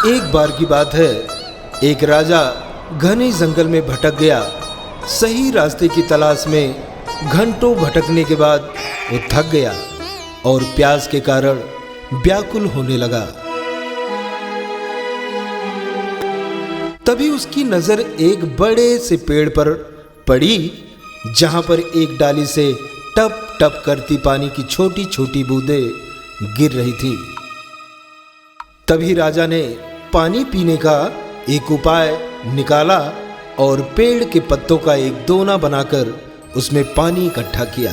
एक बार की बात है, एक राजा घने जंगल में भटक गया। सही रास्ते की तलाश में घंटों भटकने के बाद वो थक गया और प्यास के कारण व्याकुल होने लगा। तभी उसकी नजर एक बड़े से पेड़ पर पड़ी, जहां पर एक डाली से टप टप करती पानी की छोटी छोटी बूंदें गिर रही थी। तभी राजा ने पानी पीने का एक उपाय निकाला और पेड़ के पत्तों का एक दोना बनाकर उसमें पानी इकट्ठा किया।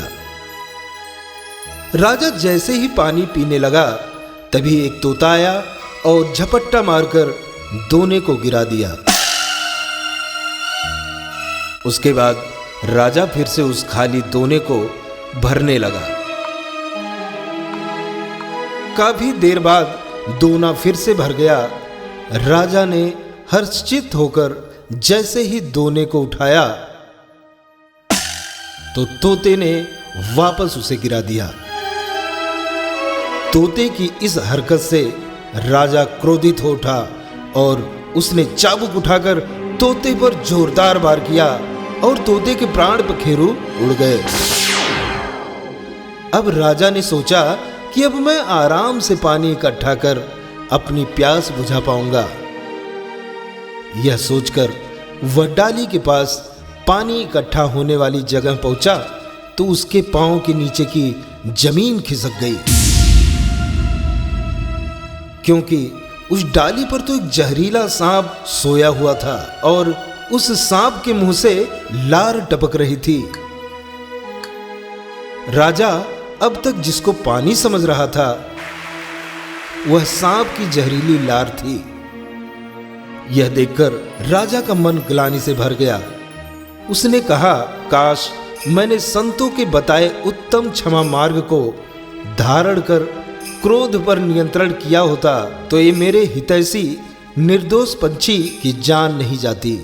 राजा जैसे ही पानी पीने लगा, तभी एक तोता आया और झपट्टा मारकर दोने को गिरा दिया। उसके बाद राजा फिर से उस खाली दोने को भरने लगा। काफी देर बाद दोना फिर से भर गया। राजा ने हर्षचित्त होकर जैसे ही दोने को उठाया तो तोते ने वापस उसे गिरा दिया। तोते की इस हरकत से राजा क्रोधित हो उठा और उसने चाबुक उठाकर तोते पर जोरदार वार किया और तोते के प्राण पखेरु उड़ गए। अब राजा ने सोचा कि अब मैं आराम से पानी इकट्ठा कर अपनी प्यास बुझा पाऊंगा। यह सोचकर वह डाली के पास पानी इकट्ठा होने वाली जगह पहुंचा तो उसके पांव के नीचे की जमीन खिसक गई, क्योंकि उस डाली पर तो एक जहरीला सांप सोया हुआ था और उस सांप के मुंह से लार टपक रही थी। राजा अब तक जिसको पानी समझ रहा था, वह सांप की जहरीली लार थी। यह देखकर राजा का मन ग्लानि से भर गया। उसने कहा, काश मैंने संतों के बताए उत्तम क्षमा मार्ग को धारण कर क्रोध पर नियंत्रण किया होता तो ये मेरे हितैषी निर्दोष पंछी की जान नहीं जाती।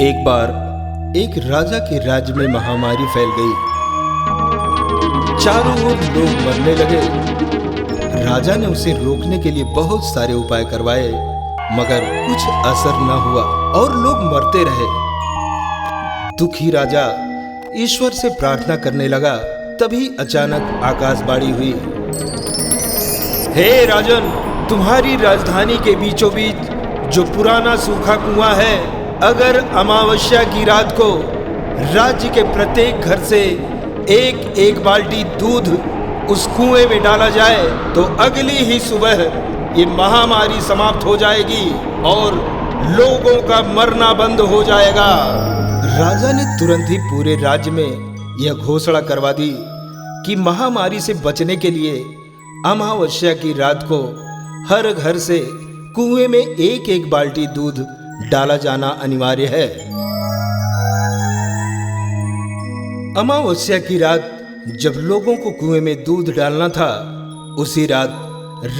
एक बार एक राजा के राज्य में महामारी फैल गई। चारों ओर लोग मरने लगे। राजा ने उसे रोकने के लिए बहुत सारे उपाय करवाए, मगर कुछ असर न हुआ और लोग मरते रहे। दुखी राजा ईश्वर से प्रार्थना करने लगा। तभी अचानक आकाशवाणी हुई, हे राजन, तुम्हारी राजधानी के बीचों बीच जो पुराना सूखा कुआं है, अगर अमावस्या की रात को राज्य के प्रत्येक घर से एक एक बाल्टी दूध उस कुएं में डाला जाए तो अगली ही सुबह ये महामारी समाप्त हो जाएगी और लोगों का मरना बंद हो जाएगा। राजा ने तुरंत ही पूरे राज्य में यह घोषणा करवा दी कि महामारी से बचने के लिए अमावस्या की रात को हर घर से कुएं में एक एक बाल्टी दूध डाला जाना अनिवार्य है। अमावस्या की रात जब लोगों को कुएं में दूध डालना था, उसी रात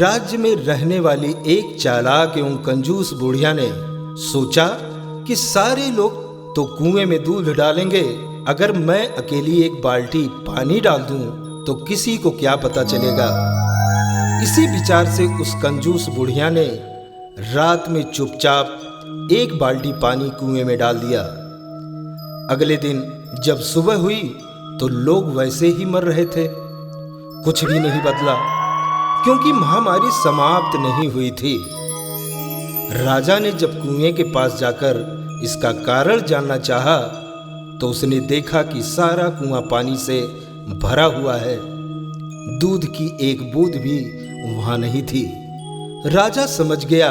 राज्य में रहने वाली एक चालाक एवं कंजूस बुढ़िया ने सोचा कि सारे लोग तो कुएं में दूध डालेंगे, अगर मैं अकेली एक बाल्टी पानी डाल दूं तो किसी को क्या पता चलेगा। इसी विचार से उस कंजूस बुढ़िया ने रात में चुपचाप एक बाल्टी पानी कुएं में डाल दिया। अगले दिन जब सुबह हुई तो लोग वैसे ही मर रहे थे। कुछ भी नहीं बदला, क्योंकि महामारी समाप्त नहीं हुई थी। राजा ने जब कुएं के पास जाकर इसका कारण जानना चाहा तो उसने देखा कि सारा कुआं पानी से भरा हुआ है। दूध की एक बूंद भी वहां नहीं थी। राजा समझ गया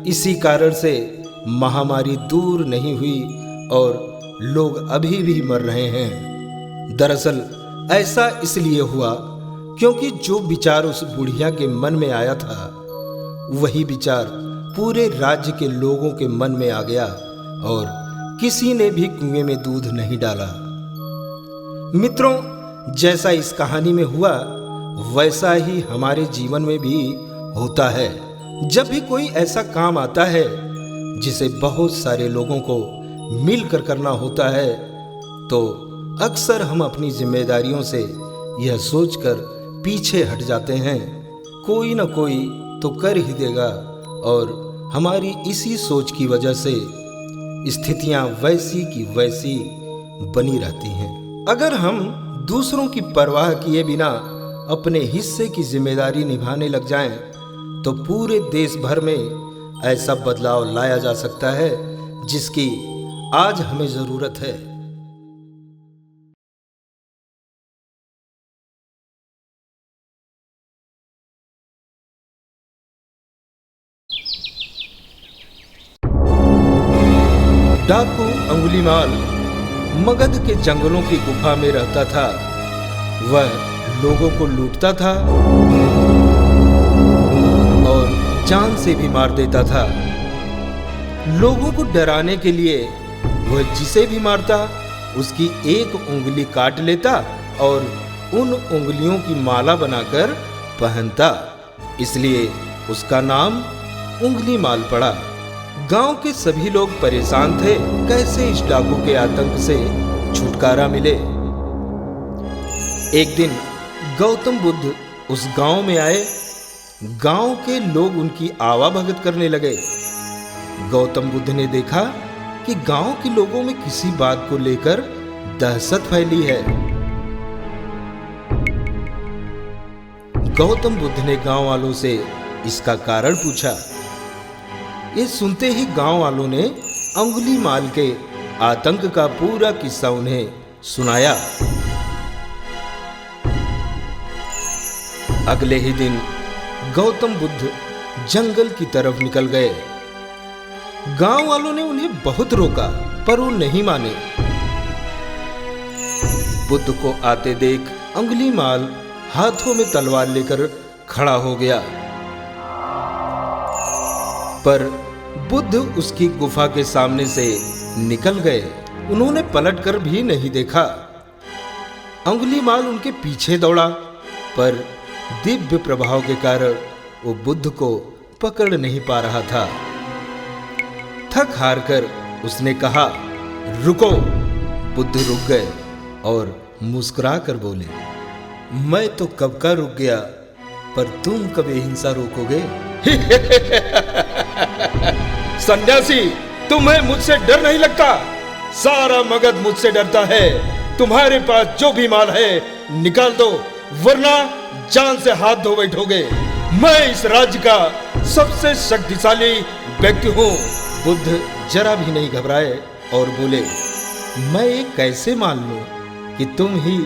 इसी कारण से महामारी दूर नहीं हुई और लोग अभी भी मर रहे हैं। दरअसल ऐसा इसलिए हुआ क्योंकि जो विचार उस बुढ़िया के मन में आया था, वही विचार पूरे राज्य के लोगों के मन में आ गया और किसी ने भी कुएं में दूध नहीं डाला। मित्रों, जैसा इस कहानी में हुआ वैसा ही हमारे जीवन में भी होता है। जब भी कोई ऐसा काम आता है जिसे बहुत सारे लोगों को मिलकर करना होता है, तो अक्सर हम अपनी जिम्मेदारियों से यह सोचकर पीछे हट जाते हैं, कोई ना कोई तो कर ही देगा। और हमारी इसी सोच की वजह से स्थितियां वैसी की वैसी बनी रहती हैं। अगर हम दूसरों की परवाह किए बिना अपने हिस्से की जिम्मेदारी निभाने लग जाएं, तो पूरे देश भर में ऐसा बदलाव लाया जा सकता है जिसकी आज हमें जरूरत है। डाकू अंगुलीमाल मगध के जंगलों की गुफा में रहता था। वह लोगों को लूटता था और जान से भी मार देता था। लोगों को डराने के लिए वह जिसे भी मारता उसकी एक उंगली काट लेता और उन उंगलियों की माला बनाकर पहनता, इसलिए उसका नाम उंगलीमाल पड़ा। गांव के सभी लोग परेशान थे, कैसे इस डाकू के आतंक से छुटकारा मिले। एक दिन गौतम बुद्ध उस गांव में आए। गांव के लोग उनकी आवाभगत करने लगे। गौतम बुद्ध ने देखा कि गांव के लोगों में किसी बात को लेकर दहशत फैली है। गौतम बुद्ध ने गांव वालों से इसका कारण पूछा। ये सुनते ही गांव वालों ने अंगुलीमाल के आतंक का पूरा किस्सा उन्हें सुनाया। अगले ही दिन गौतम बुद्ध जंगल की तरफ निकल गए। गांव वालों ने उन्हें बहुत रोका, पर वो नहीं माने। बुद्ध को आते देख अंगुलीमाल हाथों में तलवार लेकर खड़ा हो गया, पर बुद्ध उसकी गुफा के सामने से निकल गए। उन्होंने पलटकर भी नहीं देखा। अंगुलीमाल उनके पीछे दौड़ा, पर दिव्य प्रभाव के कारण वो बुद्ध को पकड़ नहीं पा रहा था। थक हार कर उसने कहा, रुको। बुद्ध रुक गए और मुस्कुरा कर बोले, मैं तो कब का रुक गया, पर तुम कब ये हिंसा रोकोगे? सन्यासी, तुम्हें मुझसे डर नहीं लगता? सारा मगध मुझसे डरता है। तुम्हारे पास जो भी माल है निकाल दो, वरना जान से हाथ धो बैठोगे। मैं इस राज्य का सबसे शक्तिशाली व्यक्ति हूँ। बुद्ध जरा भी नहीं घबराए और बोले, मैं ये कैसे मान लूं कि तुम ही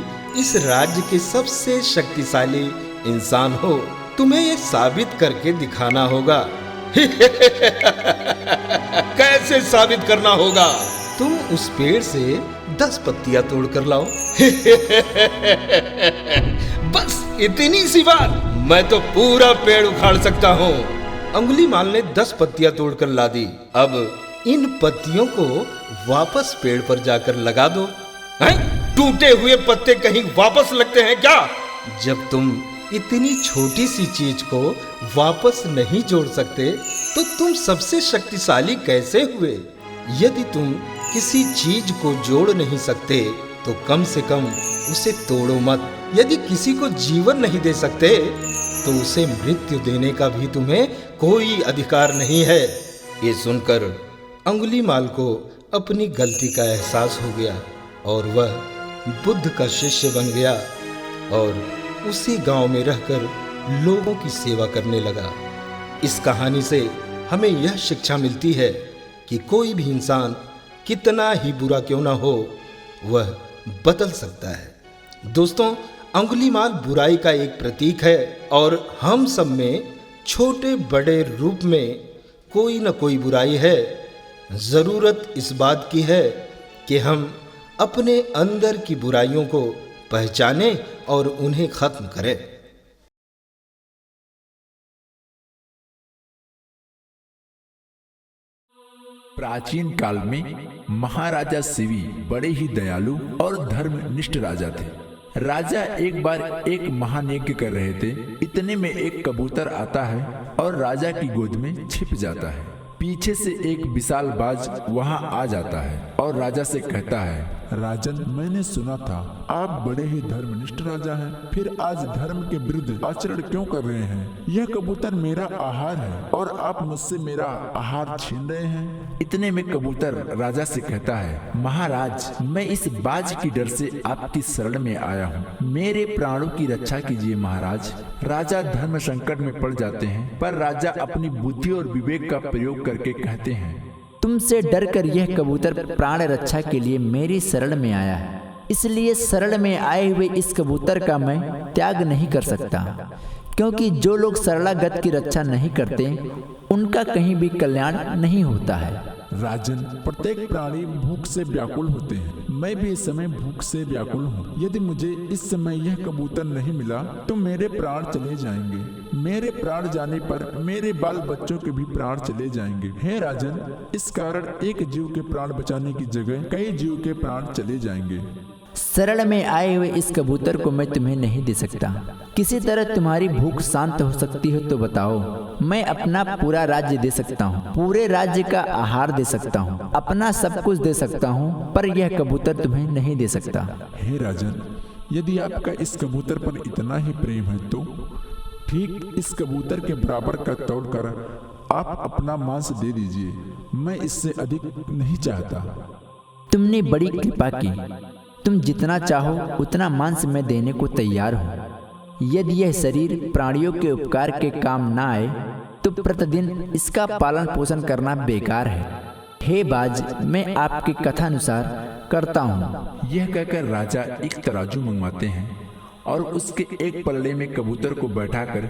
इस राज्य के सबसे शक्तिशाली इंसान हो? तुम्हें ये साबित करके दिखाना होगा। कैसे साबित करना होगा? तुम उस पेड़ से 10 पत्तियां तोड़ कर लाओ। बस इतनी सी बात, मैं तो पूरा पेड़ उखाड़ सकता हूँ। अंगुलीमाल ने 10 पत्तियां तोड़कर ला दी। अब इन पत्तियों को वापस पेड़ पर जाकर लगा दो। टूटे हुए पत्ते कहीं वापस लगते हैं क्या? जब तुम इतनी छोटी सी चीज को वापस नहीं जोड़ सकते, तो तुम सबसे शक्तिशाली कैसे हुए? यदि तुम किसी चीज को जोड़ नहीं सकते, तो कम से कम उसे तोड़ो मत। यदि किसी को जीवन नहीं दे सकते, तो उसे मृत्यु देने का भी तुम्हें कोई अधिकार नहीं है। ये सुनकर अंगुलीमाल को अपनी गलती का एहसास हो गया और वह बुद्ध का शिष्य बन गया और उसी गांव में रहकर लोगों की सेवा करने लगा। इस कहानी से हमें यह शिक्षा मिलती है कि कोई भी इंसान कितना ही बुरा क्यों ना हो, वह बदल सकता है। दोस्तों, अंगुलीमाल बुराई का एक प्रतीक है और हम सब में छोटे बड़े रूप में कोई न कोई बुराई है। जरूरत इस बात की है कि हम अपने अंदर की बुराइयों को पहचानें और उन्हें खत्म करें। प्राचीन काल में महाराजा शिवी बड़े ही दयालु और धर्मनिष्ठ राजा थे। राजा एक बार एक महायज्ञ कर रहे थे। इतने में एक कबूतर आता है और राजा की गोद में छिप जाता है। पीछे से एक विशाल बाज वहां आ जाता है और राजा से कहता है, राजन, मैंने सुना था आप बड़े ही धर्मनिष्ठ राजा हैं, फिर आज धर्म के विरुद्ध आचरण क्यों कर रहे हैं? यह कबूतर मेरा आहार है और आप मुझसे मेरा आहार छीन रहे हैं। इतने में कबूतर राजा से कहता है, महाराज, मैं इस बाज की डर से आपकी शरण में आया हूँ, मेरे प्राणों की रक्षा कीजिए महाराज। राजा धर्म संकट में पड़ जाते हैं, पर राजा अपनी बुद्धि और विवेक का प्रयोग करके कहते हैं, तुमसे डरकर यह कबूतर प्राण रक्षा के लिए मेरी शरण में आया है, इसलिए शरण में आए हुए इस कबूतर का मैं त्याग नहीं कर सकता, क्योंकि जो लोग शरणागत की रक्षा नहीं करते उनका कहीं भी कल्याण नहीं होता है। राजन, प्रत्येक प्राणी भूख से व्याकुल होते हैं। मैं भी इस समय भूख से व्याकुल हूँ। यदि मुझे इस समय यह कबूतर नहीं मिला तो मेरे प्राण चले जाएंगे। मेरे प्राण जाने पर मेरे बाल बच्चों के भी प्राण चले जाएंगे। हे राजन, इस कारण एक जीव के प्राण बचाने की जगह कई जीव के प्राण चले जाएंगे। शरण में आए हुए इस कबूतर को मैं तुम्हें नहीं दे सकता। किसी तरह तुम्हारी भूख शांत हो सकती हो तो बताओ। मैं अपना पूरा राज्य दे सकता हूँ, पूरे राज्य का आहार दे सकता हूँ, अपना सब कुछ दे सकता हूँ, पर यह कबूतर तुम्हें नहीं दे सकता। हे राजन, यदि आपका इस कबूतर पर इतना ही प्रेम है तो ठीक इस कबूतर के बराबर का तोड़कर आप अपना मांस दे दीजिए। मैं इससे अधिक नहीं चाहता। तुमने बड़ी कृपा की। तुम जितना चाहो उतना मांस मैं देने को तैयार हूँ। यदि यह शरीर प्राणियों के उपकार के काम ना आए तो प्रतिदिन इसका पालन पोषण करना बेकार है। हे बाज, मैं आपकी कथानुसार करता हूँ। यह कहकर राजा एक तराजू मंगवाते हैं और उसके एक पल्ले में कबूतर को बैठाकर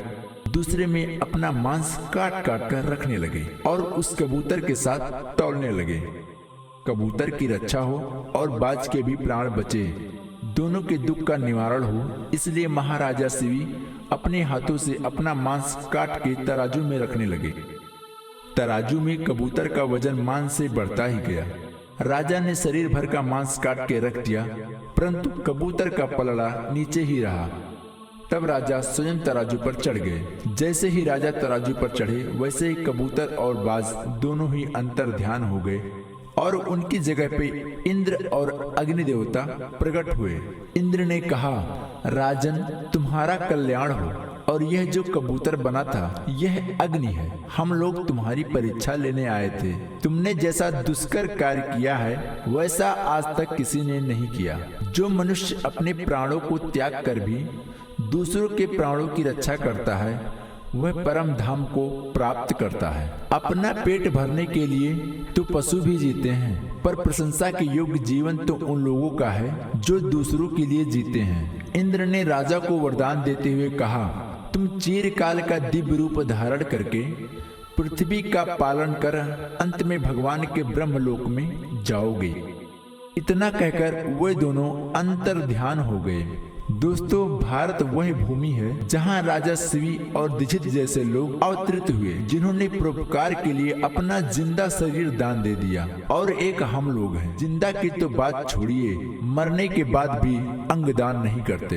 दूसरे में अपना मांस काट काट कर रखने लगे और उस कबूतर के साथ तौलने लगे। कबूतर की रक्षा हो और बाज के भी प्राण बचे, दोनों के दुख का निवारण हो, इसलिए महाराजा शिवी अपने हाथों से अपना मांस काट के तराजू में रखने लगे। तराजू में कबूतर का वजन मांस से बढ़ता ही गया। राजा ने शरीर भर का मांस काट के रख दिया, परंतु कबूतर का पलड़ा नीचे ही रहा। तब राजा स्वयं तराजू पर चढ़ गए। जैसे ही राजा तराजू पर चढ़े, वैसे ही कबूतर और बाज दोनों ही अंतर ध्यान हो गए और उनकी जगह पे इंद्र और अग्नि देवता प्रकट हुए। इंद्र ने कहा, राजन, तुम्हारा कल्याण हो, और यह जो कबूतर बना था यह अग्नि है। हम लोग तुम्हारी परीक्षा लेने आए थे। तुमने जैसा दुष्कर कार्य किया है वैसा आज तक किसी ने नहीं किया। जो मनुष्य अपने प्राणों को त्याग कर भी दूसरों के प्राणों की रक्षा करता है वह परम धाम को प्राप्त करता है। अपना पेट भरने के लिए तो पशु भी जीते हैं, पर प्रशंसा के योग्य जीवन तो उन लोगों का है जो दूसरों के लिए जीते हैं। इंद्र ने राजा को वरदान देते हुए कहा, तुम चिरकाल का दिव्य रूप धारण करके पृथ्वी का पालन कर अंत में भगवान के ब्रह्मलोक में जाओगे। इतना कहकर वे दोनों अंतर ध्यान हो गए। दोस्तों, भारत वह भूमि है जहां राजा शिवी और दीक्षित जैसे लोग अवतरित हुए, जिन्होंने परोपकार के लिए अपना जिंदा शरीर दान दे दिया। और एक हम लोग हैं, जिंदा की तो बात छोड़िए, मरने के बाद भी अंग दान नहीं करते।